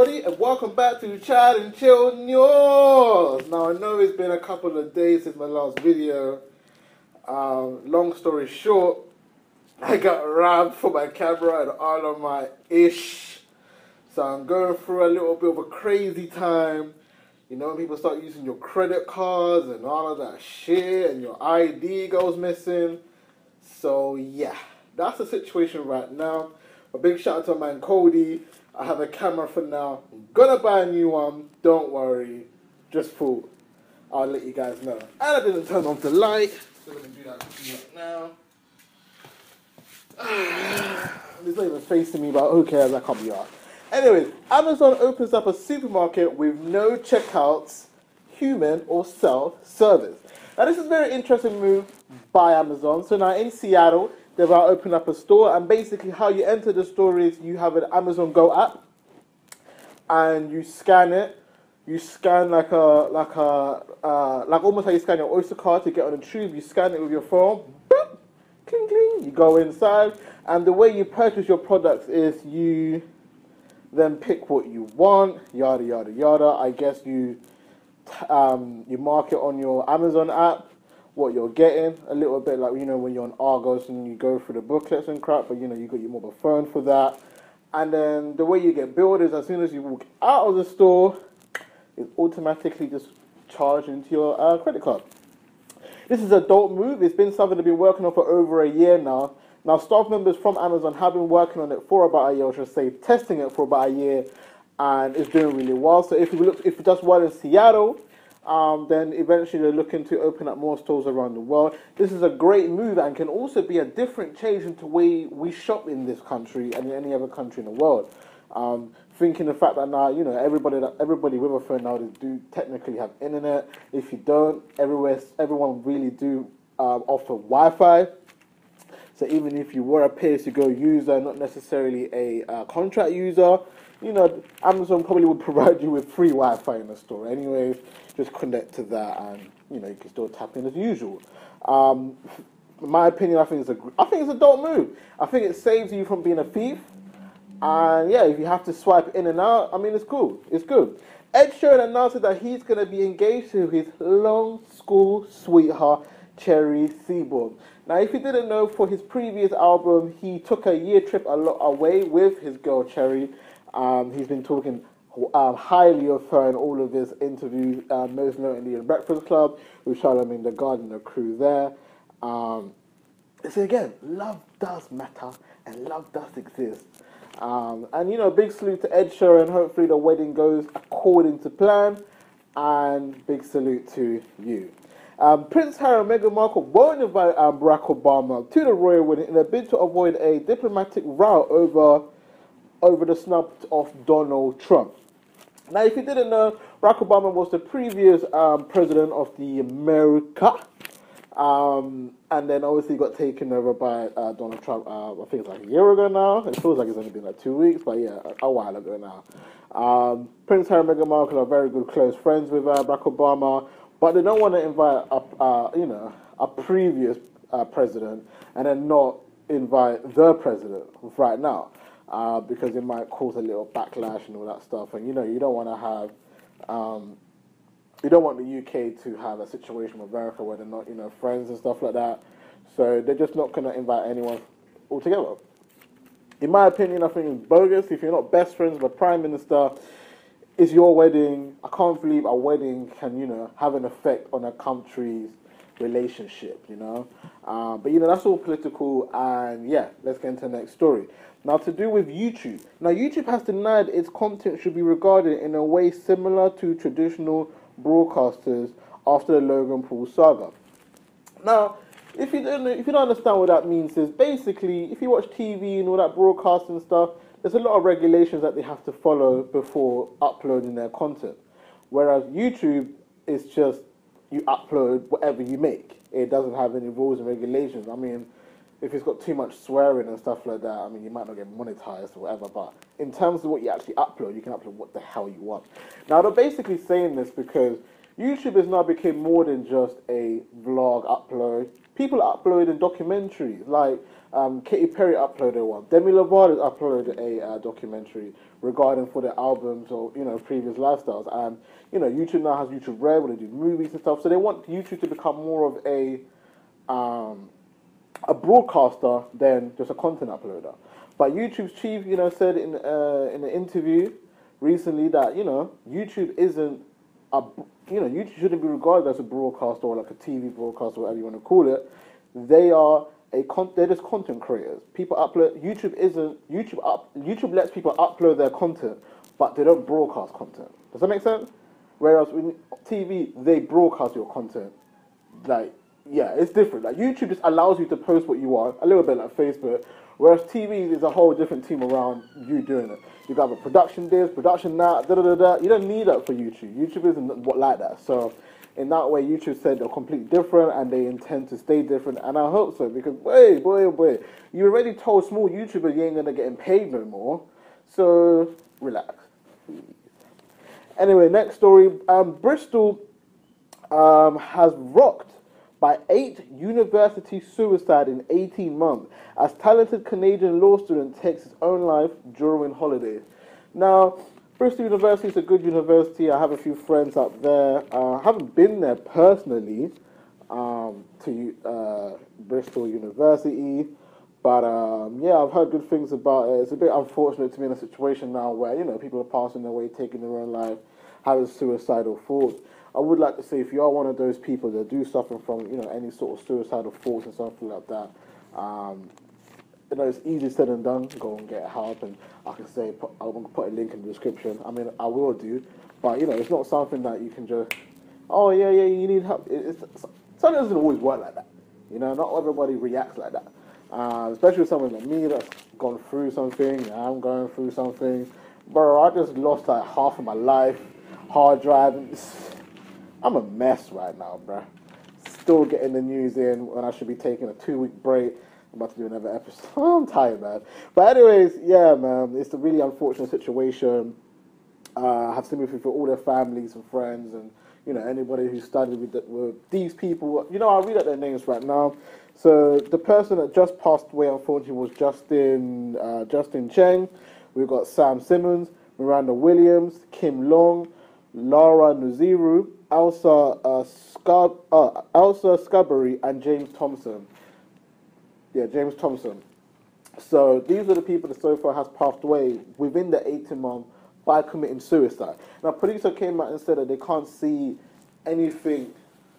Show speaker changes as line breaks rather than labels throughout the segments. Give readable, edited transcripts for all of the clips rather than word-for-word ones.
everybody, and welcome back to Chat and Chill News. Now, I know it's been a couple of days since my last video. Long story short, I got robbed for my camera and all of my ish. So I'm going through a little bit of a crazy time. You know, people start using your credit cards and all of that shit, and your ID goes missing. So yeah, that's the situation right now. A big shout out to my man Cody. I have a camera for now. I'm gonna buy a new one. Don't worry. Just thought I'll let you guys know. And I didn't turn on the light, so let me do that right now. It's not even facing me, but who cares? I can't be arsed. Anyways, Amazon opens up a supermarket with no checkouts, human or self-service. Now this is a very interesting move by Amazon. So now in Seattle, they've about opened up a store, and basically how you enter the store is you have an Amazon Go app, and you scan it. You scan like almost how you scan your Oyster card to get on the tube. You scan it with your phone. Boop, cling cling. You go inside, and the way you purchase your products is you then pick what you want. Yada yada yada. I guess you mark it on your Amazon app what you're getting, a little bit like, you know, when you're on Argos and you go through the booklets and crap, but you know, you got your mobile phone for that. And then the way you get billed is as soon as you walk out of the store, it's automatically just charged into your credit card. This is a dope move. It's been something they've been working on for over a year now. Now, staff members from Amazon have been working on it for about a year, or should I say, testing it for about a year, and it's doing really well. So if it does well in Seattle, then eventually they're looking to open up more stores around the world. This is a great move and can also be a different change into the way we shop in this country and in any other country in the world. Thinking the fact that now, you know, everybody with a phone now, they do technically have internet. If you don't, everyone really do offer Wi-Fi. So even if you were a pay-as-you-go user, not necessarily a contract user, you know, Amazon probably would provide you with free Wi-Fi in the store. Anyways, just connect to that, and you know, you can still tap in as usual. In my opinion, I think it's a dope move. I think it saves you from being a thief. And yeah, if you have to swipe in and out, I mean, it's cool. It's good. Ed Sheeran announced that he's going to be engaged to his long school sweetheart, Cherry Seaborn. Now, if you didn't know, for his previous album, he took a year trip away with his girl, Cherry. He's been talking highly of her in all of his interviews, most notably in Breakfast Club with Charlamagne the God and the crew there. So again, love does matter and love does exist. And you know, big salute to Ed Sheeran. Hopefully the wedding goes according to plan, and big salute to you. Prince Harry and Meghan Markle won't invite Barack Obama to the royal wedding in a bid to avoid a diplomatic row over the snub of Donald Trump. Now, if you didn't know, Barack Obama was the previous president of the America, and then obviously got taken over by Donald Trump. I think it's like a year ago now. It feels like it's only been like 2 weeks, but yeah, a while ago now. Prince Harry and Meghan Markle are very good close friends with Barack Obama, but they don't want to invite a previous president and then not invite the president right now. Because it might cause a little backlash and all that stuff, and you know, you don't want to have, you don't want the UK to have a situation with America where they're not, you know, friends and stuff like that. So they're just not going to invite anyone altogether. In my opinion, I think it's bogus. If you're not best friends with the Prime Minister, it's your wedding. I can't believe a wedding can, you know, have an effect on a country's relationship, you know. But you know, that's all political, and yeah, let's get into the next story. Now, to do with YouTube. Now, YouTube has denied its content should be regarded in a way similar to traditional broadcasters after the Logan Paul saga. Now, if you don't understand what that means, is basically if you watch TV and all that broadcasting stuff, there's a lot of regulations that they have to follow before uploading their content. Whereas YouTube is just you upload whatever you make. It doesn't have any rules and regulations. I mean, if it's got too much swearing and stuff like that, I mean, you might not get monetized or whatever, but in terms of what you actually upload, you can upload what the hell you want. Now, they're basically saying this because YouTube has now become more than just a vlog blog upload. People are uploading documentaries, like Katy Perry uploaded one. Demi Lovato uploaded a documentary regarding for their albums or, you know, previous lifestyles. And, you know, YouTube now has YouTube Red where they do movies and stuff. So they want YouTube to become more of a broadcaster than just a content uploader. But YouTube's chief, you know, said in an interview recently that, you know, YouTube shouldn't be regarded as a broadcaster or like a TV broadcaster, whatever you want to call it. They're just content creators. People upload. YouTube lets people upload their content, but they don't broadcast content. Does that make sense? Whereas with TV, they broadcast your content. Like, yeah, it's different. Like YouTube just allows you to post what you want, a little bit like Facebook. Whereas TV is a whole different team around you doing it. You got a production this, production that, da. You don't need that for YouTube. YouTube isn't like that. So in that way, YouTube said they're completely different and they intend to stay different. And I hope so because, boy, you already told small YouTubers you ain't going to get paid no more. So relax. Anyway, next story. Bristol has rocked by 8 university suicide in 18 months as talented Canadian law student takes his own life during holidays. Now, Bristol University is a good university. I have a few friends up there. I haven't been there personally to Bristol University, but yeah, I've heard good things about it. It's a bit unfortunate to be in a situation now where, you know, people are passing their way, taking their own life, having suicidal thoughts. I would like to say if you are one of those people that do suffer from, you know, any sort of suicidal thoughts and something like that, you know, it's easy said and done. Go and get help, and I can say I'll put a link in the description. I mean, I will do, but you know, it's not something that you can just, oh yeah, you need help. Something doesn't always work like that. You know, not everybody reacts like that. Especially with someone like me that's gone through something. I'm going through something, bro. I just lost like half of my life, hard driving. I'm a mess right now, bruh. Still getting the news in when I should be taking a 2-week break. I'm about to do another episode. I'm tired, man. But anyways, yeah, man, it's a really unfortunate situation. I have sympathy for all their families and friends and, you know, anybody who studied with these people. You know, I'll read out their names right now. So the person that just passed away, unfortunately, was Justin Cheng. We've got Sam Simmons, Miranda Williams, Kim Long, Laura Nuziru, Elsa Scarberry, and James Thompson. Yeah, James Thompson. So these are the people that so far has passed away within the 18 months by committing suicide. Now, police have came out and said that they can't see anything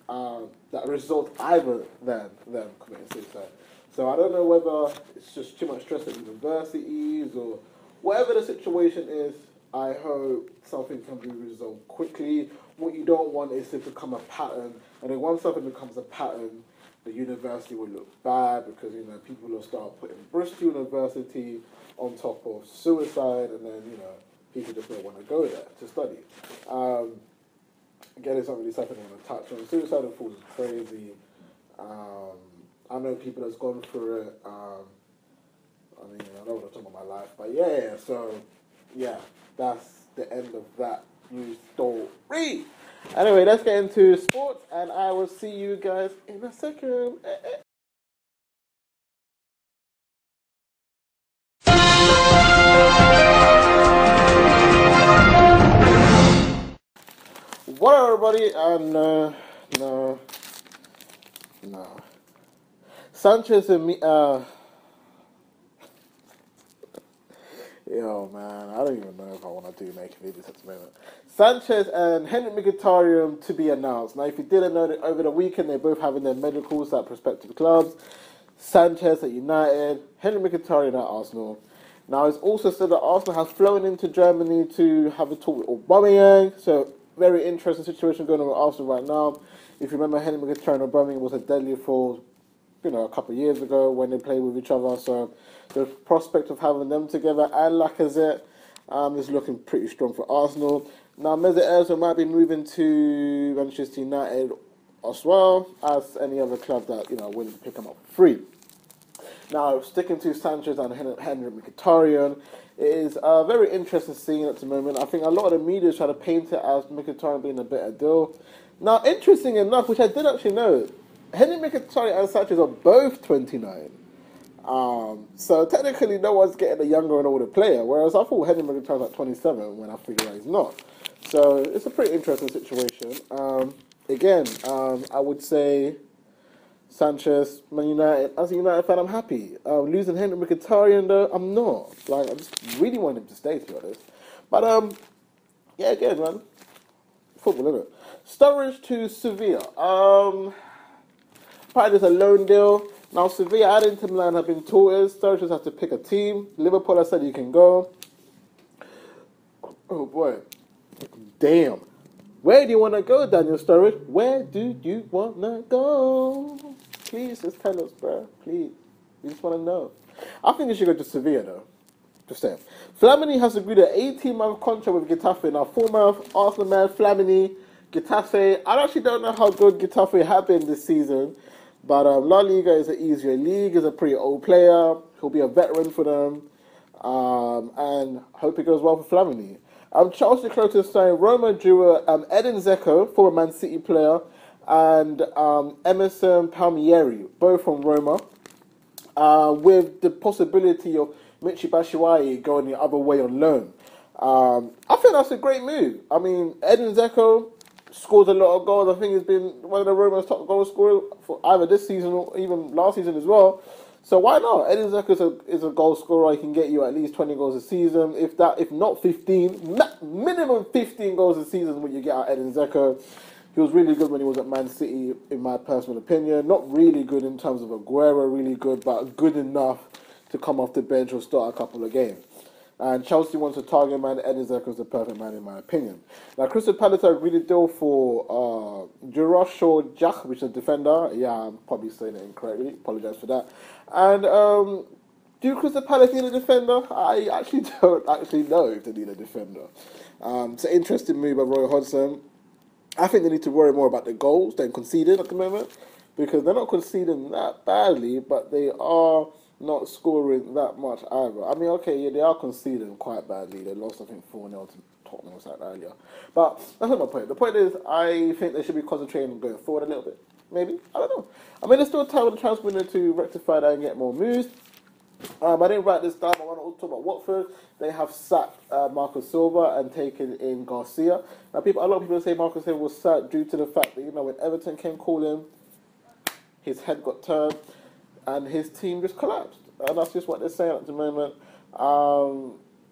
that results either than them committing suicide. So I don't know whether it's just too much stress at universities or whatever the situation is. I hope something can be resolved quickly. What you don't want is to become a pattern. And then once something becomes a pattern, the university will look bad because, you know, people will start putting Bristol University on top of suicide, and then, you know, people just don't want to go there to study. Again, it's not really something I want to touch on. Suicidal thoughts is crazy. I know people that's gone through it. I mean, I don't want to talk about my life, but yeah, so, yeah, that's the end of that news story. Anyway, let's get into sports, and I will see you guys in a second. What up, everybody? No. Sanchez and me. Yo, man, I don't even know if I want to make videos at the moment. Sanchez and Henrik Mkhitaryan to be announced. Now, if you didn't know, that over the weekend, they're both having their medicals at prospective clubs. Sanchez at United, Henrik Mkhitaryan at Arsenal. Now, it's also said that Arsenal has flown into Germany to have a talk with Aubameyang. So, very interesting situation going on with Arsenal right now. If you remember, Henrik Mkhitaryan and Aubameyang was a deadly foe, you know, a couple of years ago when they played with each other. So, the prospect of having them together and Lacazette is looking pretty strong for Arsenal. Now, Mesut Ozil might be moving to Manchester United as well as any other club that, you know, willing to pick him up for free. Now, sticking to Sanchez and Henrik Mkhitaryan, it is a very interesting scene at the moment. I think a lot of the media try to paint it as Mkhitaryan being a better deal. Now, interesting enough, which I didn't actually know, Henry Mkhitaryan and Sanchez are both 29. So technically no one's getting a younger and older player, whereas I thought Henry Mkhitaryan's like 27 when I figured out he's not. So it's a pretty interesting situation. Again, I would say Sanchez, Man United, as a United fan, I'm happy. Losing Henry Mkhitaryan though, I'm not. Like, I just really want him to stay, to be honest. But yeah, again, man, football, isn't it? Sturridge to Sevilla. Probably just a loan deal. Now, Sevilla and Inter Milan have been tortoise. Sturridge just has to pick a team. Liverpool has said you can go. Oh, boy. Damn. Where do you want to go, Daniel Sturridge? Where do you want to go? Please, just tell us, bro. Please. We just want to know. I think you should go to Sevilla, though. Just saying. Flamini has agreed an 18-month contract with Getafe. Now, former Arsenal man, Flamini, Getafe. I actually don't know how good Getafe have been this season. But La Liga is an easier league. He's a pretty old player. He'll be a veteran for them. And hope it goes well for Flamini. Chelsea close to sign Roma duo Edin Dzeko, former Man City player, and Emerson Palmieri, both from Roma, with the possibility of Michy Batshuayi going the other way on loan. I think that's a great move. I mean, Edin Dzeko scores a lot of goals. I think he's been one of the Roma's top goal scorers for either this season or even last season as well. So why not? Edin Dzeko is a goal scorer. He can get you at least 20 goals a season. If not 15, minimum 15 goals a season when you get out Edin Dzeko. He was really good when he was at Man City, in my personal opinion. Not really good in terms of Aguero, really good, but good enough to come off the bench or start a couple of games. And Chelsea wants a target man. Edin Dzeko is the perfect man, in my opinion. Now, Crystal Palace agreed a deal for Jurosho Jack, which is a defender. Yeah, I'm probably saying it incorrectly. Apologise for that. And do Crystal Palace need a defender? I actually don't know if they need a defender. It's an interesting move by Roy Hodgson. I think they need to worry more about the goals than conceding at the moment, because they're not conceding that badly, but they are not scoring that much either. I mean, okay, yeah, they are conceding quite badly. They lost, I think, 4-0 to Tottenham, was that earlier. But that's not my point. The point is, I think they should be concentrating on going forward a little bit. Maybe. I don't know. I mean, there's still time in the transfer window to rectify that and get more moves. I didn't write this down. I want to also talk about Watford. They have sacked Marco Silva and taken in Garcia. Now, a lot of people say Marco Silva was sacked due to the fact that, when Everton came calling, his head got turned and his team just collapsed. And that's just what they're saying at the moment.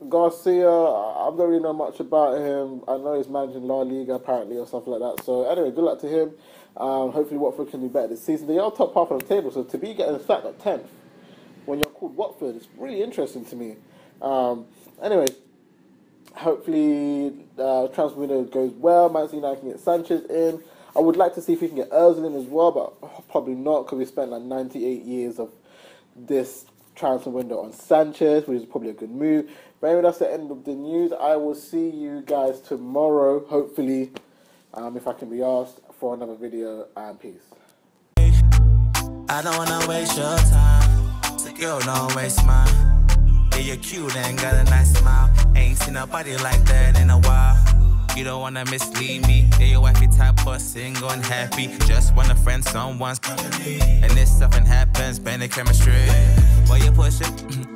Garcia, I don't really know much about him. I know he's managing La Liga apparently or stuff like that. So anyway, good luck to him. Hopefully Watford can do better this season. They are top half of the table, so to be getting sacked at 10th when you're called Watford, it's really interesting to me. Anyway, hopefully transfer window goes well. Man City can get Sanchez in. I would like to see if we can get Ozil in as well, but probably not, because we spent like 98 years of this transfer window on Sanchez, which is probably a good move. But anyway, that's the end of the news. I will see you guys tomorrow, hopefully, if I can be asked, for another video, and peace.
I don't wanna waste your time, so girl, don't waste mine. Yeah, you're cute and got a nice smile. Ain't seen nobody like that in a while. You don't wanna mislead me. Yeah, your wifey type or single and happy. Just wanna friend someone's company. And if something happens, bend the chemistry. While you push it,